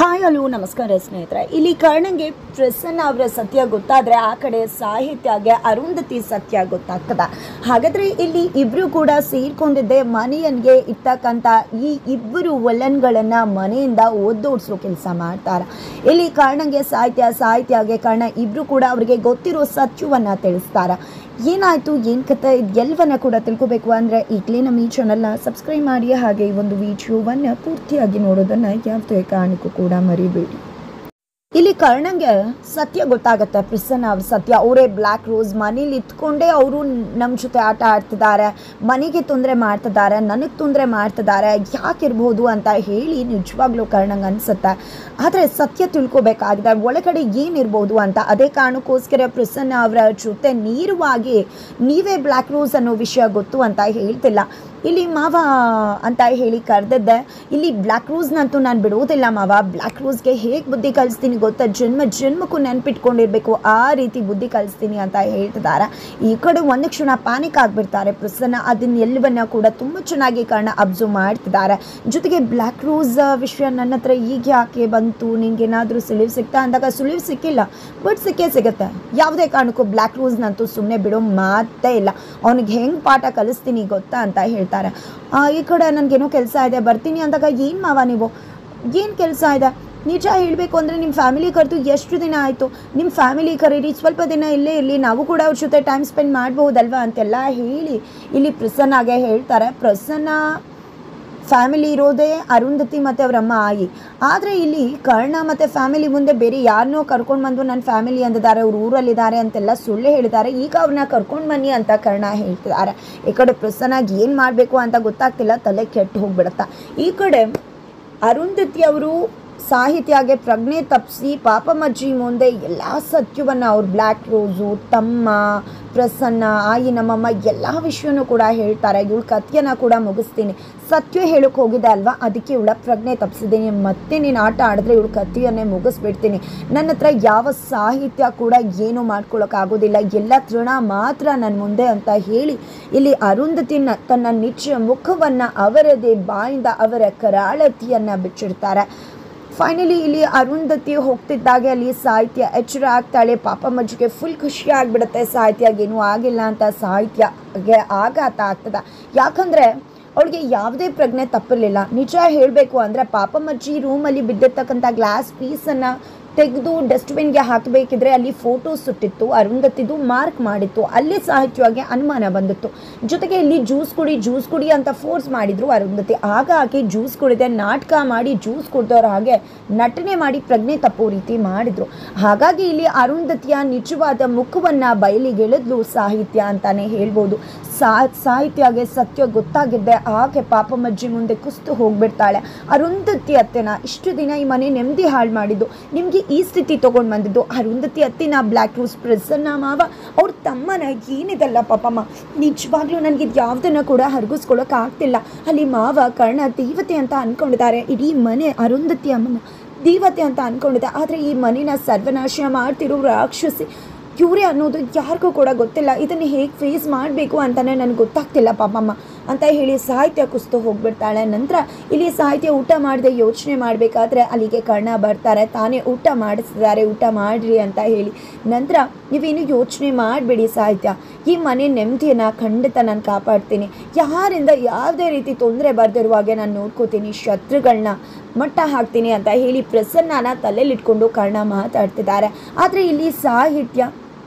Hi hello ನಮಸ್ಕಾರ ಸ್ನೇಹಿತರೆ. ಇಲ್ಲಿ ಕರ್ಣಂಗೆ ಪ್ರಸನ್ನ ಅವರ ಸತ್ಯ ಗೊತ್ತಾದರೆ ಆ ಕಡೆ ಸಾಹಿತ್ಯಗೆ ಅರುಂಧತಿ ಸತ್ಯ ಗೊತ್ತಾಗ್ತದೆ. ಹಾಗಾದರೆ ಇಲ್ಲಿ ಇಬ್ಬರು ಕೂಡ ಸೇರ್ಕೊಂಡಿದ್ದೆ ಮನೆಯನ್ಗೆ ಇರ್ತಕ್ಕಂಥ ಈ ಇಬ್ಬರು ವಲನ್ಗಳನ್ನು ಮನೆಯಿಂದ ಓದೋಡಿಸೋ ಕೆಲಸ ಮಾಡ್ತಾರೆ. ಇಲ್ಲಿ ಕರ್ಣಂಗೆ ಸಾಹಿತ್ಯಗೆ ಕರ್ಣ ಇಬ್ಬರು ಕೂಡ ಅವರಿಗೆ ಗೊತ್ತಿರೋ ಸತ್ಯವನ್ನು ತಿಳಿಸ್ತಾರೆ. ಏನಾಯಿತು ಏನು ಕತೆ ಎಲ್ಲವನ್ನ ಕೂಡ ತಿಳ್ಕೊಬೇಕು ಅಂದರೆ ಈಗಲೇ ನಮ್ಮ ಈ ಚಾನಲ್ನ ಸಬ್ಸ್ಕ್ರೈಬ್ ಮಾಡಿ, ಹಾಗೆ ಈ ಒಂದು ವಿಡಿಯೋವನ್ನು ಪೂರ್ತಿಯಾಗಿ ನೋಡೋದನ್ನು ಯಾವುದೇ ಕಾರಣಕ್ಕೂ ಕೂಡ ಮರಿಬೇಡಿ. ಇಲ್ಲಿ ಕರ್ಣಂಗೆ ಸತ್ಯ ಗೊತ್ತಾಗುತ್ತೆ, ಪ್ರಸನ್ನ ಅವ್ರ ಸತ್ಯ. ಅವರೇ ಬ್ಲ್ಯಾಕ್ ರೋಸ್ ಮನೇಲಿ ಇತ್ಕೊಂಡೇ ಅವರು ನಮ್ಮ ಜೊತೆ ಆಟ ಆಡ್ತಿದ್ದಾರೆ, ಮನೆಗೆ ತೊಂದರೆ ಮಾಡ್ತಿದ್ದಾರೆ, ನನಗೆ ತೊಂದರೆ ಮಾಡ್ತಿದ್ದಾರೆ, ಯಾಕಿರ್ಬೋದು ಅಂತ ಹೇಳಿ ನಿಜವಾಗ್ಲೂ ಕರ್ಣಂಗೆ ಅನಿಸುತ್ತೆ. ಆದರೆ ಸತ್ಯ ತಿಳ್ಕೊಬೇಕಾಗಿದೆ ಒಳಗಡೆ ಏನಿರ್ಬೋದು ಅಂತ. ಅದೇ ಕಾರಣಕ್ಕೋಸ್ಕರ ಪ್ರಸನ್ನ ಅವರ ಜೊತೆ ನೇರವಾಗಿ ನೀವೇ ಬ್ಲ್ಯಾಕ್ ರೋಸ್ ಅನ್ನೋ ವಿಷಯ ಗೊತ್ತು ಅಂತ ಹೇಳ್ತಿಲ್ಲ. ಇಲ್ಲಿ ಮಾವ ಅಂತ ಹೇಳಿ ಕರೆದಿದ್ದೆ. ಇಲ್ಲಿ ಬ್ಲ್ಯಾಕ್ ರೋಸ್ನಂತೂ ನಾನು ಬಿಡೋದಿಲ್ಲ ಮಾವ, ಬ್ಲ್ಯಾಕ್ ರೋಸ್ಗೆ ಹೇಗೆ ಬುದ್ಧಿ ಕಲಿಸ್ತೀನಿ ಗೊತ್ತಾ, ಜನ್ಮಕ್ಕೂ ನೆನ್ಪಿಟ್ಕೊಂಡಿರ್ಬೇಕು, ಆ ರೀತಿ ಬುದ್ಧಿ ಕಲಿಸ್ತೀನಿ ಅಂತ ಹೇಳ್ತಿದ್ದಾರೆ. ಈ ಕಡೆ ಒಂದು ಕ್ಷಣ ಪ್ಯಾನಿಕ್ ಆಗಿಬಿಡ್ತಾರೆ ಪ್ರಸನ್ನ. ಅದನ್ನೆಲ್ಲವನ್ನ ಕೂಡ ತುಂಬ ಚೆನ್ನಾಗಿ ಕರ್ಣ ಅಬ್ಸರ್ವ್ ಮಾಡ್ತಿದ್ದಾರೆ. ಜೊತೆಗೆ ಬ್ಲ್ಯಾಕ್ ರೋಸ್ ವಿಷಯ ನನ್ನ ಹತ್ರ ಈಗ ಯಾಕೆ ಬಂತು, ನಿನ್ಗೇನಾದರೂ ಸುಳಿವು ಸಿಗ್ತಾ ಅಂದಾಗ ಸುಳಿವು ಸಿಕ್ಕಿಲ್ಲ, ಬಟ್ ಸಿಗುತ್ತೆ. ಯಾವುದೇ ಕಾರಣಕ್ಕೂ ಬ್ಲ್ಯಾಕ್ ರೋಸ್ನಂತೂ ಸುಮ್ಮನೆ ಬಿಡೋ ಮಾತೇ ಇಲ್ಲ. ಅವನಿಗೆ ಹೆಂಗೆ ಪಾಠ ಕಲಿಸ್ತೀನಿ ಗೊತ್ತಾ ಅಂತ ಹೇಳ್ತಾರೆ. ಈ ಕಡೆ ನನಗೇನೋ ಕೆಲಸ ಇದೆ ಬರ್ತೀನಿ ಅಂದಾಗ, ಏನು ಮಾವ ನೀವು ಏನು ಕೆಲಸ ಇದೆ, ನಿಜ ಹೇಳಬೇಕು ಅಂದರೆ ನಿಮ್ಮ ಫ್ಯಾಮಿಲಿ ಕರೆದು ಎಷ್ಟು ದಿನ ಆಯಿತು, ನಿಮ್ಮ ಫ್ಯಾಮಿಲಿ ಕರೀರಿ, ಸ್ವಲ್ಪ ದಿನ ಇಲ್ಲೇ ಇರಲಿ, ನಾವು ಕೂಡ ಅವ್ರ ಜೊತೆ ಟೈಮ್ ಸ್ಪೆಂಡ್ ಮಾಡ್ಬೋದಲ್ವಾ ಅಂತೆಲ್ಲ ಹೇಳಿ ಇಲ್ಲಿ ಪ್ರಸನ್ನಾಗೆ ಹೇಳ್ತಾರೆ. ಪ್ರಸನ್ನ ಫ್ಯಾಮಿಲಿ ಇರೋದೇ ಅರುಂಧತಿ ಮತ್ತು ಅವರಮ್ಮ ಆಯಿ. ಆದರೆ ಇಲ್ಲಿ ಕರ್ಣ ಮತ್ತು ಫ್ಯಾಮಿಲಿ ಮುಂದೆ ಬೇರೆ ಯಾರನ್ನೋ ಕರ್ಕೊಂಡು ಬಂದು ನನ್ನ ಫ್ಯಾಮಿಲಿ ಅಂದಿದ್ದಾರೆ, ಅವ್ರು ಊರಲ್ಲಿದ್ದಾರೆ ಅಂತೆಲ್ಲ ಸುಳ್ಳು ಹೇಳಿದ್ದಾರೆ. ಈಗ ಅವ್ರನ್ನ ಕರ್ಕೊಂಡು ಬನ್ನಿ ಅಂತ ಕರ್ಣ ಹೇಳ್ತಿದ್ದಾರೆ. ಈ ಕಡೆ ಪ್ರಸನ್ನಾಗಿ ಏನು ಮಾಡಬೇಕು ಅಂತ ಗೊತ್ತಾಗ್ತಿಲ್ಲ, ತಲೆ ಕೆಟ್ಟು ಹೋಗ್ಬಿಡುತ್ತಾ. ಈ ಕಡೆ ಅರುಂಧತಿ ಅವರು ಸಾಹಿತ್ಯಗೆ ಪ್ರಜ್ಞೆ ತಪ್ಪಿಸಿ ಪಾಪಮ್ಮಜ್ಜಿ ಮುಂದೆ ಎಲ್ಲ ಸತ್ಯವನ್ನು ಅವ್ರು ಬ್ಲ್ಯಾಕ್ ರೋಸು, ತಮ್ಮ, ಪ್ರಸನ್ನ, ಆಯಿ, ನಮ್ಮಮ್ಮ ಎಲ್ಲ ವಿಷಯನೂ ಕೂಡ ಹೇಳ್ತಾರೆ. ಇವಳು ಕಥೆಯನ್ನು ಕೂಡ ಮುಗಿಸ್ತೀನಿ, ಸತ್ಯ ಹೇಳೋಕೆ ಹೋಗಿದೆ ಅಲ್ವಾ, ಅದಕ್ಕೆ ಇವಳ ಪ್ರಜ್ಞೆ ತಪ್ಪಿಸಿದ್ದೀನಿ, ಮತ್ತೆ ನೀನು ಆಟ ಆಡಿದ್ರೆ ಇವಳು ಕಥೆಯನ್ನೇ ಮುಗಿಸ್ಬಿಡ್ತೀನಿ, ನನ್ನ ಹತ್ರ ಯಾವ ಸಾಹಿತ್ಯ ಕೂಡ ಏನೂ ಮಾಡ್ಕೊಳ್ಳೋಕ್ಕಾಗೋದಿಲ್ಲ, ಎಲ್ಲ ತೃಣ ಮಾತ್ರ ನನ್ನ ಮುಂದೆ ಅಂತ ಹೇಳಿ ಇಲ್ಲಿ ಅರುಂಧತಿನ ತನ್ನ ನಿಜ ಮುಖವನ್ನು ಅವರದೇ ಬಾಯಿಂದ ಅವರ ಕರಾಳತಿಯನ್ನು ಬಿಚ್ಚಿಡ್ತಾರೆ. ಫೈನಲಿ ಇಲ್ಲಿ ಅರುಂಧತಿ ಹೋಗ್ತಿದ್ದಾಗೆ ಅಲ್ಲಿ ಸಾಹಿತ್ಯ ಎಚ್ಚರ ಆಗ್ತಾಳೆ. ಪಾಪಮ್ಮಜ್ಜಿಗೆ ಫುಲ್ ಖುಷಿ ಆಗಿಬಿಡುತ್ತೆ, ಸಾಹಿತ್ಯಗೇನೂ ಆಗಿಲ್ಲ ಅಂತ. ಸಾಹಿತ್ಯಗೆ ಆಘಾತ ಆಗ್ತದೆ, ಯಾಕಂದರೆ ಅವಳಿಗೆ ಯಾವುದೇ ಪ್ರಜ್ಞೆ ತಪ್ಪಿರಲಿಲ್ಲ. ನಿಜ ಹೇಳಬೇಕು ಅಂದರೆ ಪಾಪಮ್ಮಜ್ಜಿ ರೂಮಲ್ಲಿ ಬಿದ್ದಿರ್ತಕ್ಕಂಥ ಗ್ಲಾಸ್ ಪೀಸನ್ನು ತೆಗೆದು ಡಸ್ಟ್ಬಿನ್ಗೆ ಹಾಕಬೇಕಿದ್ರೆ ಅಲ್ಲಿ ಫೋಟೋಸ್ ಸುಟ್ಟಿತ್ತು, ಅರುಂಧತಿದು ಮಾರ್ಕ್ ಮಾಡಿತ್ತು, ಅಲ್ಲಿ ಸಾಹಿತ್ಯವಾಗಿ ಅನುಮಾನ ಬಂದಿತ್ತು. ಜೊತೆಗೆ ಇಲ್ಲಿ ಜ್ಯೂಸ್ ಕುಡಿ ಅಂತ ಫೋರ್ಸ್ ಮಾಡಿದ್ರು ಅರುಂಧತಿ. ಹಾಗಾಗಿ ಜ್ಯೂಸ್ ಕುಡಿದೆ ನಾಟಕ ಮಾಡಿ ಜ್ಯೂಸ್ ಕುಡ್ದವ್ರ ಹಾಗೆ ನಟನೆ ಮಾಡಿ ಪ್ರಜ್ಞೆ ತಪ್ಪೋ ರೀತಿ ಮಾಡಿದ್ರು. ಹಾಗಾಗಿ ಇಲ್ಲಿ ಅರುಂಧತಿಯ ನಿಜವಾದ ಮುಖವನ್ನು ಬಯಲಿಗೆಳೆದ್ಲು ಸಾಹಿತ್ಯ ಅಂತಾನೆ ಹೇಳ್ಬೋದು. ಸಾಹಿತ್ಯಗೆ ಸತ್ಯ ಗೊತ್ತಾಗಿದ್ದೆ ಆಕೆ ಪಾಪಮ್ಮಜ್ಜಿ ಮುಂದೆ ಕುಸ್ತು ಹೋಗ್ಬಿಡ್ತಾಳೆ. ಅರುಂಧತಿ ಅತ್ತೆನ ಇಷ್ಟು ದಿನ ಈ ಮನೆ ನೆಮ್ಮದಿ ಹಾಳು ಮಾಡಿದ್ದು, ನಿಮಗೆ ಈ ಸ್ಥಿತಿ ತೊಗೊಂಡು ಬಂದಿದ್ದು ಅರುಂಧತಿ ಅತ್ತೆನ, ಬ್ಲ್ಯಾಕ್ ರೋಸ್, ಪ್ರಸನ್ನ ಮಾವ, ಅವ್ರ ತಮ್ಮನ, ಏನಿದೆಲ್ಲ ಪಾಪಮ್ಮ. ನಿಜವಾಗ್ಲೂ ನನಗೆ ಯಾವುದನ್ನು ಕೂಡ ಹರಗಿಸ್ಕೊಳ್ಳೋಕೆ ಆಗ್ತಿಲ್ಲ. ಅಲ್ಲಿ ಮಾವ ಕರ್ಣ ದೇವತೆ ಅಂತ ಅಂದ್ಕೊಂಡಿದ್ದಾರೆ, ಇಡೀ ಮನೆ ಅರುಂಧತಿ ಅಮ್ಮನ ದೇವತೆ ಅಂತ ಅಂದ್ಕೊಂಡಿದ್ದೆ. ಆದರೆ ಈ ಮನೆನ ಸರ್ವನಾಶ ಮಾಡ್ತಿರೋ ರಾಕ್ಷಸಿ ಇವರೇ ಅನ್ನೋದು ಯಾರಿಗೂ ಕೂಡ ಗೊತ್ತಿಲ್ಲ. ಇದನ್ನು ಹೇಗೆ ಫೇಸ್ ಮಾಡಬೇಕು ಅಂತಲೇ ನನಗೆ ಗೊತ್ತಾಗ್ತಿಲ್ಲ ಪಾಪಮ್ಮ ಅಂತ ಹೇಳಿ ಸಾಹಿತ್ಯ ಕುಸ್ತು ಹೋಗ್ಬಿಡ್ತಾಳೆ. ನಂತರ ಇಲ್ಲಿ ಸಾಹಿತ್ಯ ಊಟ ಮಾಡದೆ ಯೋಚನೆ ಮಾಡಬೇಕಾದ್ರೆ ಅಲ್ಲಿಗೆ ಕರ್ಣ ಬರ್ತಾರೆ. ತಾನೇ ಊಟ ಮಾಡಿಸ್ತಿದ್ದಾರೆ, ಊಟ ಮಾಡಿರಿ ಅಂತ ಹೇಳಿ. ನಂತರ ನೀವೇನು ಯೋಚನೆ ಮಾಡಬೇಡಿ ಸಾಹಿತ್ಯ, ಈ ಮನೆ ನೆಮ್ಮದಿಯನ್ನು ಖಂಡಿತ ನಾನು ಕಾಪಾಡ್ತೀನಿ, ಯಾರಿಂದ ಯಾವುದೇ ರೀತಿ ತೊಂದರೆ ಬರ್ದಿರುವಾಗೆ ನಾನು ನೋಡ್ಕೋತೀನಿ, ಶತ್ರುಗಳನ್ನ ಮಟ್ಟ ಹಾಕ್ತೀನಿ ಅಂತ ಹೇಳಿ ಪ್ರಸನ್ನನ ತಲೆಯಲ್ಲಿಟ್ಕೊಂಡು ಕರ್ಣ ಮಾತಾಡ್ತಿದ್ದಾರೆ. ಆದರೆ ಇಲ್ಲಿ ಸಾಹಿತ್ಯ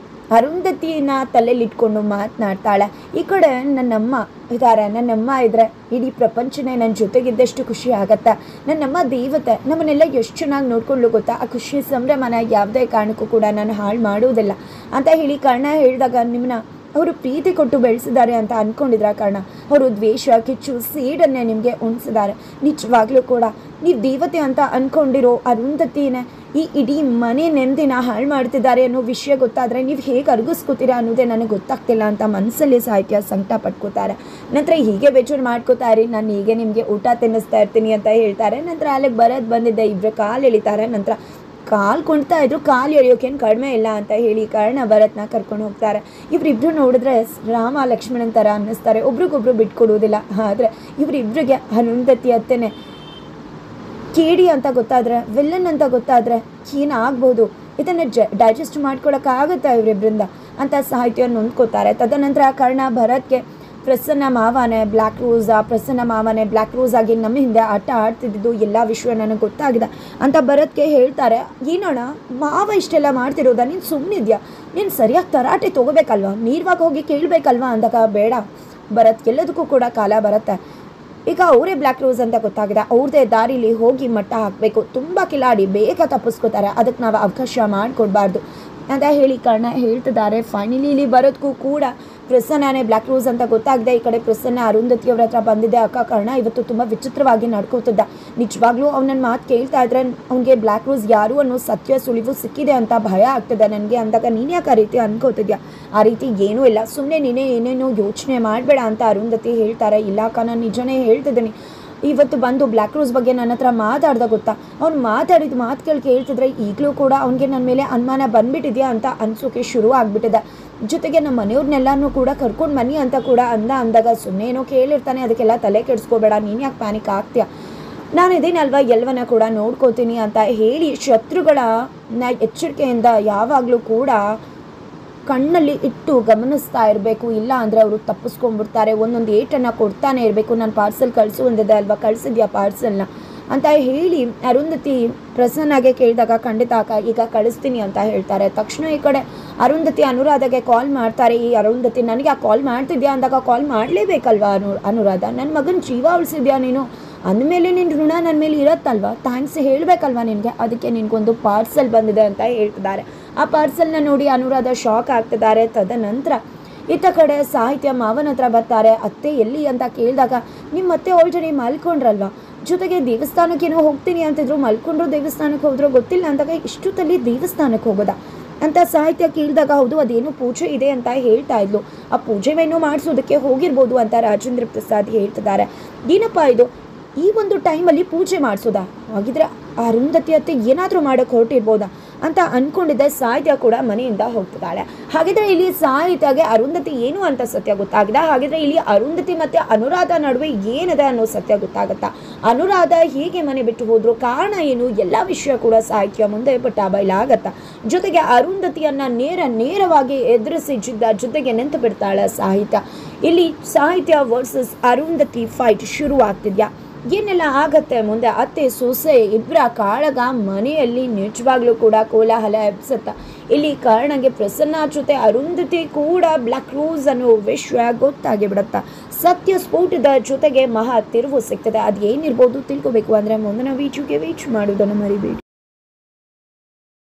ಅರುಂಧತಿನ ತಲೆಯಲ್ಲಿಟ್ಕೊಂಡು ಮಾತನಾಡ್ತಾಳೆ. ಈ ಕಡೆ ನನ್ನಮ್ಮ ಇದ್ದಾರೆ, ನನ್ನಮ್ಮ ಇದ್ದರೆ ಇಡೀ ಪ್ರಪಂಚನೇ ನನ್ನ ಜೊತೆಗಿದ್ದಷ್ಟು ಖುಷಿ ಆಗತ್ತೆ. ನನ್ನಮ್ಮ ದೇವತೆ, ನಮ್ಮನ್ನೆಲ್ಲ ಎಷ್ಟು ಚೆನ್ನಾಗಿ ನೋಡ್ಕೊಂಡು ಗೊತ್ತಾ, ಆ ಖುಷಿ ಸಂಭ್ರಮನ ಯಾವುದೇ ಕಾರಣಕ್ಕೂ ಕೂಡ ನಾನು ಹಾಳು ಮಾಡೋದಿಲ್ಲ ಅಂತ ಹೇಳಿ ಕರ್ಣ ಹೇಳಿದಾಗ, ನಿಮ್ಮನ್ನ ಅವರು ಪ್ರೀತಿ ಕೊಟ್ಟು ಬೆಳೆಸಿದ್ದಾರೆ ಅಂತ ಅಂದ್ಕೊಂಡಿದ್ರ ಕರ್ಣ, ಅವರು ದ್ವೇಷ, ಕಿಚ್ಚು, ಸೇಡನ್ನೇ ನಿಮಗೆ ಉಣಿಸಿದ್ದಾರೆ. ನಿಜವಾಗ್ಲೂ ಕೂಡ ನೀವು ದೇವತೆ ಅಂತ ಅಂದ್ಕೊಂಡಿರೋ ಅರುಂಧತಿನೇ ಈ ಇಡೀ ಮನೆ ನೆಮ್ಮದಿನ ಹಾಳು ಮಾಡ್ತಿದ್ದಾರೆ ಅನ್ನೋ ವಿಷಯ ಗೊತ್ತಾದರೆ ನೀವು ಹೇಗೆ ಅರ್ಗಿಸ್ಕೋತೀರಾ ಅನ್ನೋದೇ ನನಗೆ ಗೊತ್ತಾಗ್ತಿಲ್ಲ ಅಂತ ಮನಸ್ಸಲ್ಲಿ ಸಾಹಿತ್ಯ ಸಂಕಟ ಪಟ್ಕೋತಾರೆ. ನಂತರ ಹೀಗೆ ಬೇಜಾರು ಮಾಡ್ಕೋತಾ ಇರಿ, ನಾನು ಹೀಗೆ ನಿಮಗೆ ಊಟ ತಿನ್ನಿಸ್ತಾ ಇರ್ತೀನಿ ಅಂತ ಹೇಳ್ತಾರೆ. ನಂತರ ಅಲ್ಲಿಗೆ ಬರೋದು ಬಂದಿದ್ದೆ, ಇಬ್ಬರು ಕಾಲು ಎಳಿತಾರೆ. ನಂತರ ಕಾಲು ಕುಣ್ತಾ ಇದ್ರು, ಕಾಲು ಎಳೆಯೋಕೇನು ಕಡಿಮೆ ಇಲ್ಲ ಅಂತ ಹೇಳಿ ಕರ್ಣ ಭರತ್ನ ಕರ್ಕೊಂಡು ಹೋಗ್ತಾರೆ. ಇವರಿಬ್ರು ನೋಡಿದ್ರೆ ರಾಮ ಲಕ್ಷ್ಮಣನ ಥರ ಅನ್ನಿಸ್ತಾರೆ, ಒಬ್ರಿಗೊಬ್ರು ಬಿಟ್ಕೊಡೋದಿಲ್ಲ. ಆದರೆ ಇವರಿಬ್ರಿಗೆ ಅರುಂಧತಿ ಅತ್ತೆನೇ ಕೇಡಿ ಅಂತ ಗೊತ್ತಾದರೆ, ವಿಲ್ಲನ್ ಅಂತ ಗೊತ್ತಾದರೆ ಏನಾಗ್ಬೋದು, ಇದನ್ನು ಡೈಜೆಸ್ಟ್ ಮಾಡ್ಕೊಳಕ್ಕಾಗುತ್ತಾ ಇವರಿಬ್ಬರಿಂದ ಅಂತ ಸಾಹಿತ್ಯ ನೊಂದ್ಕೋತಾರೆ. ತದನಂತರ ಕರ್ಣ ಭರತ್ಗೆ ಪ್ರಸನ್ನ ಮಾವನೇ ಬ್ಲ್ಯಾಕ್ ರೋಸ್ ಆಗಿ ನಮ್ಮ ಹಿಂದೆ ಆಟ ಆಡ್ತಿದ್ದು ಎಲ್ಲ ವಿಷಯ ನನಗೆ ಗೊತ್ತಾಗಿದೆ ಅಂತ ಭರತ್ಗೆ ಹೇಳ್ತಾರೆ. ಏನೋಣ ಮಾವ ಇಷ್ಟೆಲ್ಲ ಮಾಡ್ತಿರೋದ, ನೀನು ಸುಮ್ಮನಿದ್ಯಾ, ನೀನು ಸರಿಯಾಗಿ ತರಾಟೆ ತೊಗೋಬೇಕಲ್ವ, ನೀರ್ವಾಗ ಹೋಗಿ ಕೇಳಬೇಕಲ್ವ ಅಂದಾಗ ಬೇಡ ಭರತ್, ಎಲ್ಲದಕ್ಕೂ ಕೂಡ ಕಾಲ ಬರುತ್ತೆ. ಈಗ ಅವರೇ ಬ್ಲ್ಯಾಕ್ ರೋಸ್ ಅಂತ ಗೊತ್ತಾಗಿದೆ, ಅವ್ರದ್ದೇ ದಾರಿಲಿ ಹೋಗಿ ಮಟ್ಟ ಹಾಕಬೇಕು, ತುಂಬ ಕಿಲಾಡಿ ಬೇಗ ತಪ್ಪಿಸ್ಕೋತಾರೆ, ಅದಕ್ಕೆ ನಾವು ಅವಕಾಶ ಮಾಡಿಕೊಡ್ಬಾರ್ದು ಅಂತ ಹೇಳಿ ಕರ್ಣ ಹೇಳ್ತಿದ್ದಾರೆ. ಫೈನಲಿ ಇಲ್ಲಿ ಬರೋದಕ್ಕೂ ಕೂಡ ಪ್ರಸನ್ನನೇ ಬ್ಲ್ಯಾಕ್ ರೋಸ್ ಅಂತ ಗೊತ್ತಾಗಿದೆ. ಈ ಕಡೆ ಪ್ರಸನ್ನ ಅರುಂಧತಿಯವ್ರ ಹತ್ರ ಬಂದಿದ್ದೆ. ಅಕ್ಕ ಕರ್ಣ ಇವತ್ತು ತುಂಬ ವಿಚಿತ್ರವಾಗಿ ನಡ್ಕೋತಿದ್ದ, ನಿಜವಾಗ್ಲೂ ಅವನ ಮಾತು ಕೇಳ್ತಾ ಇದ್ರೆ ಅವ್ನಿಗೆ ಬ್ಲ್ಯಾಕ್ ರೋಸ್ ಯಾರು ಅನ್ನೋ ಸತ್ಯ ಸುಳಿವು ಸಿಕ್ಕಿದೆ ಅಂತ ಭಯ ಆಗ್ತದೆ ನನಗೆ ಅಂದಾಗ ನೀನು ಯಾಕೆ ಆ ರೀತಿ ಅನ್ಕೋತಿದ್ಯಾ, ಆ ರೀತಿ ಏನೂ ಇಲ್ಲ, ಸುಮ್ಮನೆ ನೀನೇ ಏನೇನೋ ಯೋಚನೆ ಮಾಡಬೇಡ ಅಂತ ಅರುಂಧತಿ ಹೇಳ್ತಾರೆ. ಇಲ್ಲ ಅಕ್ಕ, ನಾನು ನಿಜನೇ ಹೇಳ್ತಿದ್ದೀನಿ, ಇವತ್ತು ಬಂದು ಬ್ಲ್ಯಾಕ್ ರೋಸ್ ಬಗ್ಗೆ ನನ್ನ ಹತ್ರ ಮಾತಾಡ್ದ ಗೊತ್ತಾ, ಅವ್ನು ಮಾತಾಡಿದ ಮಾತುಗಳು ಕೇಳ್ತಿದ್ರೆ ಈಗಲೂ ಕೂಡ ಅವ್ನಿಗೆ ನನ್ನ ಮೇಲೆ ಅನುಮಾನ ಬಂದ್ಬಿಟ್ಟಿದ್ಯಾ ಅಂತ ಅನ್ಸೋಕೆ ಶುರು ಆಗ್ಬಿಟ್ಟಿದೆ. ಜೊತೆಗೆ ನಮ್ಮ ಮನೆಯವ್ರನ್ನೆಲ್ಲನೂ ಕೂಡ ಕರ್ಕೊಂಡು ಬನ್ನಿ ಅಂತ ಕೂಡ ಅಂದಾಗ ಸುಮ್ಮನೆ ಏನೋ ಕೇಳಿರ್ತಾನೆ, ಅದಕ್ಕೆಲ್ಲ ತಲೆ ಕೆಡಿಸ್ಕೋಬೇಡ, ನೀನು ಯಾಕೆ ಪ್ಯಾನಿಕ್ ಆಗ್ತೀಯ, ನಾನು ಇದೇನಲ್ವ ಎಲ್ಲವನ್ನ ಕೂಡ ನೋಡ್ಕೋತೀನಿ ಅಂತ ಹೇಳಿ ಶತ್ರುಗಳನ್ನ ಎಚ್ಚರಿಕೆಯಿಂದ ಯಾವಾಗಲೂ ಕೂಡ ಕಣ್ಣಲ್ಲಿ ಇಟ್ಟು ಗಮನಿಸ್ತಾ ಇರಬೇಕು, ಇಲ್ಲ ಅಂದರೆ ಅವರು ತಪ್ಪಿಸ್ಕೊಂಡ್ಬಿಡ್ತಾರೆ, ಒಂದೊಂದು ಏಟನ್ನು ಕೊಡ್ತಾನೆ ಇರಬೇಕು. ನಾನು ಪಾರ್ಸೆಲ್ ಕಳಿಸು ಅಂದಿದ್ದೆ ಅಲ್ವಾ, ಕಳಿಸಿದ್ಯಾ ಪಾರ್ಸೆಲ್ನ ಅಂತ ಹೇಳಿ ಅರುಂಧತಿ ಪ್ರಸನ್ನಾಗೆ ಕೇಳಿದಾಗ ಖಂಡಿತ ಅಕ್ಕ ಈಗ ಕಳಿಸ್ತೀನಿ ಅಂತ ಹೇಳ್ತಾರೆ. ತಕ್ಷಣ ಈ ಕಡೆ ಅರುಂಧತಿ ಅನುರಾಧಗೆ ಕಾಲ್ ಮಾಡ್ತಾರೆ. ಈ ಅರುಂಧತಿ ನನಗೆ ಆ ಕಾಲ್ ಮಾಡ್ತಿದ್ಯಾ ಅಂದಾಗ ಕಾಲ್ ಮಾಡಲೇಬೇಕಲ್ವಾ ಅನುರಾಧ, ನನ್ನ ಮಗನ ಜೀವ ಉಳಿಸಿದ್ಯಾ ನೀನು, ಅಂದಮೇಲೆ ನಿನ್ನ ಋಣ ನನ್ನ ಮೇಲೆ ಇರತ್ತಲ್ವ, ಥ್ಯಾಂಕ್ಸ್ ಹೇಳಬೇಕಲ್ವ ನಿನಗೆ, ಅದಕ್ಕೆ ನಿನಗೊಂದು ಪಾರ್ಸೆಲ್ ಬಂದಿದೆ ಅಂತ ಹೇಳ್ತಿದ್ದಾರೆ. ಆ ಪಾರ್ಸೆಲ್ನ ನೋಡಿ ಅನುರಾಧ ಶಾಕ್ ಆಗ್ತಿದ್ದಾರೆ. ತದನಂತರ ಇತ್ತ ಕಡೆ ಸಾಹಿತ್ಯ ಮಾವನ ಹತ್ರ ಬರ್ತಾರೆ. ಅತ್ತೆ ಎಲ್ಲಿ ಅಂತ ಕೇಳಿದಾಗ ನಿಮ್ಮ ಅತ್ತೆ ಆಲ್ರೆಡಿ ಮಲ್ಕೊಂಡ್ರಲ್ವ, ಜೊತೆಗೆ ದೇವಸ್ಥಾನಕ್ಕೇನೋ ಹೋಗ್ತೀನಿ ಅಂತಿದ್ರು, ಮಲ್ಕೊಂಡ್ರು ದೇವಸ್ಥಾನಕ್ಕೆ ಹೋದ್ರು ಗೊತ್ತಿಲ್ಲ ಅಂದಾಗ ಇಷ್ಟೊತ್ತಲ್ಲಿ ದೇವಸ್ಥಾನಕ್ಕೆ ಹೋಗೋದಾ ಅಂತ ಸಾಹಿತ್ಯ ಕೇಳಿದಾಗ ಹೌದು ಅದೇನೋ ಪೂಜೆ ಇದೆ ಅಂತ ಹೇಳ್ತಾ ಇದ್ಲು, ಆ ಪೂಜೆವೇನೋ ಮಾಡಿಸೋದಕ್ಕೆ ಹೋಗಿರ್ಬೋದು ಅಂತ ರಾಜೇಂದ್ರ ಪ್ರಸಾದ್ ಹೇಳ್ತಿದ್ದಾರೆ. ಏನಪ್ಪ ಇದು, ಈ ಒಂದು ಟೈಮಲ್ಲಿ ಪೂಜೆ ಮಾಡಿಸೋದಾ, ಹಾಗಿದ್ರೆ ಅರುಂಧತಿ ಅತ್ತೆ ಏನಾದರೂ ಮಾಡೋಕ್ಕೆ ಹೊರಟಿರ್ಬೋದಾ ಅಂತ ಅಂದ್ಕೊಂಡಿದ್ದೆ. ಸಾಹಿತ್ಯ ಕೂಡ ಮನೆಯಿಂದ ಹೋಗ್ತಿದ್ದಾಳೆ. ಹಾಗಿದ್ರೆ ಇಲ್ಲಿ ಸಾಹಿತ್ಯಗೆ ಅರುಂಧತಿ ಏನು ಅಂತ ಸತ್ಯ ಗೊತ್ತಾಗಿದೆ. ಹಾಗಿದ್ರೆ ಇಲ್ಲಿ ಅರುಂಧತಿ ಮತ್ತು ಅನುರಾಧ ನಡುವೆ ಏನಿದೆ ಅನ್ನೋ ಸತ್ಯ ಗೊತ್ತಾಗುತ್ತಾ, ಅನುರಾಧ ಹೇಗೆ ಮನೆ ಬಿಟ್ಟು ಹೋದ್ರು, ಕಾರಣ ಏನು, ಎಲ್ಲ ವಿಷಯ ಕೂಡ ಸಾಹಿತ್ಯ ಮುಂದೆ ಬಯಲಾಗತ್ತ. ಜೊತೆಗೆ ಅರುಂಧತಿಯನ್ನ ನೇರವಾಗಿ ಎದುರಿಸಿ ಜೊತೆಗೆ ನಿಂತು ಬಿಡ್ತಾಳೆ ಸಾಹಿತ್ಯ. ಇಲ್ಲಿ ಸಾಹಿತ್ಯ ವರ್ಸಸ್ ಅರುಂಧತಿ ಫೈಟ್ ಶುರು ಆಗ್ತಿದ್ಯಾ, ಏನೆಲ್ಲ ಆಗತ್ತೆ ಮುಂದೆ, ಅತ್ತೆ ಸೊಸೆ ಇಬ್ಬರ ಕಾಳಗ ಮನೆಯಲ್ಲಿ ನಿಜವಾಗ್ಲೂ ಕೂಡ ಕೋಲಾಹಲ ಎಬ್ಸತ್ತ. ಇಲ್ಲಿ ಕರ್ಣಗೆ ಪ್ರಸನ್ನ ಜೊತೆ ಅರುಂಧತಿ ಕೂಡ ಬ್ಲ್ಯಾಕ್ ರೋಸ್ ಅನ್ನೋ ವಿಷಯ ಗೊತ್ತಾಗಿ ಬಿಡುತ್ತಾ. ಸತ್ಯ ಸ್ಫೋಟದ ಜೊತೆಗೆ ಮಹಾ ತಿರುವು ಸಿಗ್ತದೆ. ಅದೇನಿರ್ಬೋದು ತಿಳ್ಕೊಬೇಕು ಅಂದರೆ ಮುಂದಿನ ವೀಡಿಯೋಗೆ ವೇಟ್ ಮಾಡೋದನ್ನು ಮರಿಬೇಡಿ.